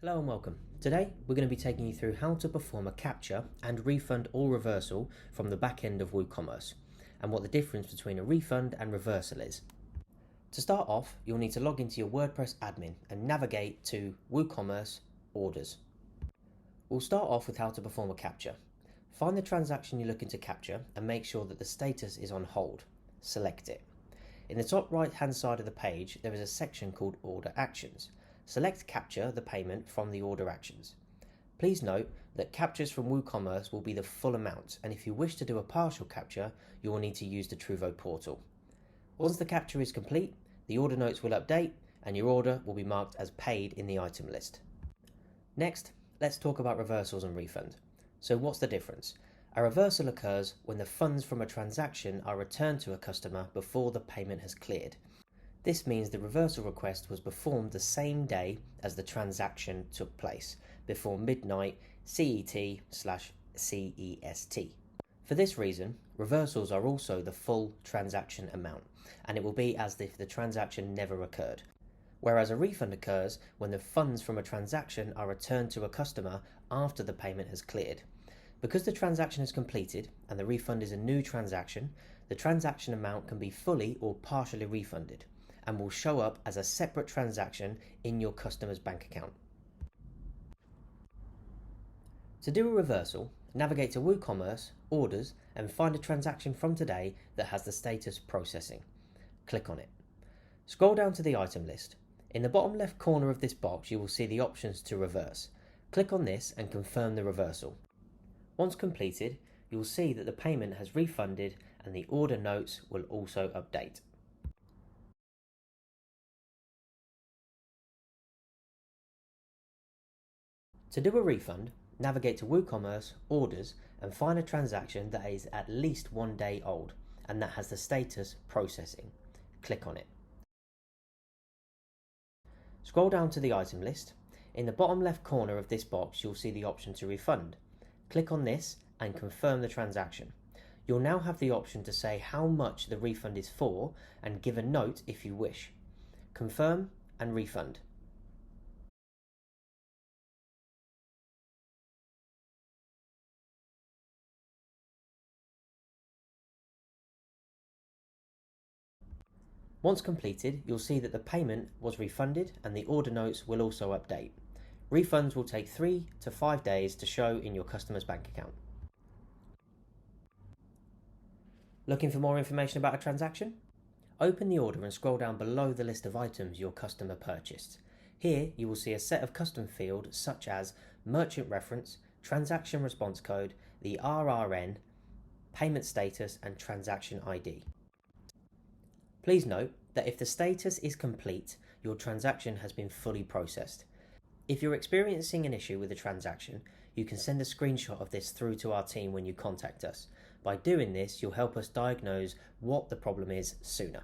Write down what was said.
Hello and welcome. Today we're going to be taking you through how to perform a capture and refund or reversal from the back end of WooCommerce and what the difference between a refund and reversal is. To start off, you'll need to log into your WordPress admin and navigate to WooCommerce Orders. We'll start off with how to perform a capture. Find the transaction you're looking to capture and make sure that the status is on hold. Select it. In the top right hand side of the page there is a section called Order Actions. Select Capture the payment from the order actions. Please note that captures from WooCommerce will be the full amount, and if you wish to do a partial capture, you will need to use the Truevo portal. Once the capture is complete, the order notes will update and your order will be marked as paid in the item list. Next, let's talk about reversals and refund. So what's the difference? A reversal occurs when the funds from a transaction are returned to a customer before the payment has cleared. This means the reversal request was performed the same day as the transaction took place, before midnight CET/CEST. For this reason, reversals are also the full transaction amount, and it will be as if the transaction never occurred. Whereas a refund occurs when the funds from a transaction are returned to a customer after the payment has cleared. Because the transaction is completed and the refund is a new transaction, the transaction amount can be fully or partially refunded and will show up as a separate transaction in your customer's bank account. To do a reversal, navigate to WooCommerce, Orders, and find a transaction from today that has the status processing. Click on it. Scroll down to the item list. In the bottom left corner of this box you will see the options to reverse. Click on this and confirm the reversal. Once completed, you will see that the payment has refunded and the order notes will also update. To do a refund, navigate to WooCommerce, Orders, and find a transaction that is at least 1 day old and that has the status processing. Click on it. Scroll down to the item list. In the bottom left corner of this box you'll see the option to refund. Click on this and confirm the transaction. You'll now have the option to say how much the refund is for and give a note if you wish. Confirm and refund. Once completed, you'll see that the payment was refunded and the order notes will also update. Refunds will take 3 to 5 days to show in your customer's bank account. Looking for more information about a transaction? Open the order and scroll down below the list of items your customer purchased. Here you will see a set of custom fields such as merchant reference, transaction response code, the RRN, payment status and transaction ID. Please note that if the status is complete, your transaction has been fully processed. If you're experiencing an issue with a transaction, you can send a screenshot of this through to our team when you contact us. By doing this, you'll help us diagnose what the problem is sooner.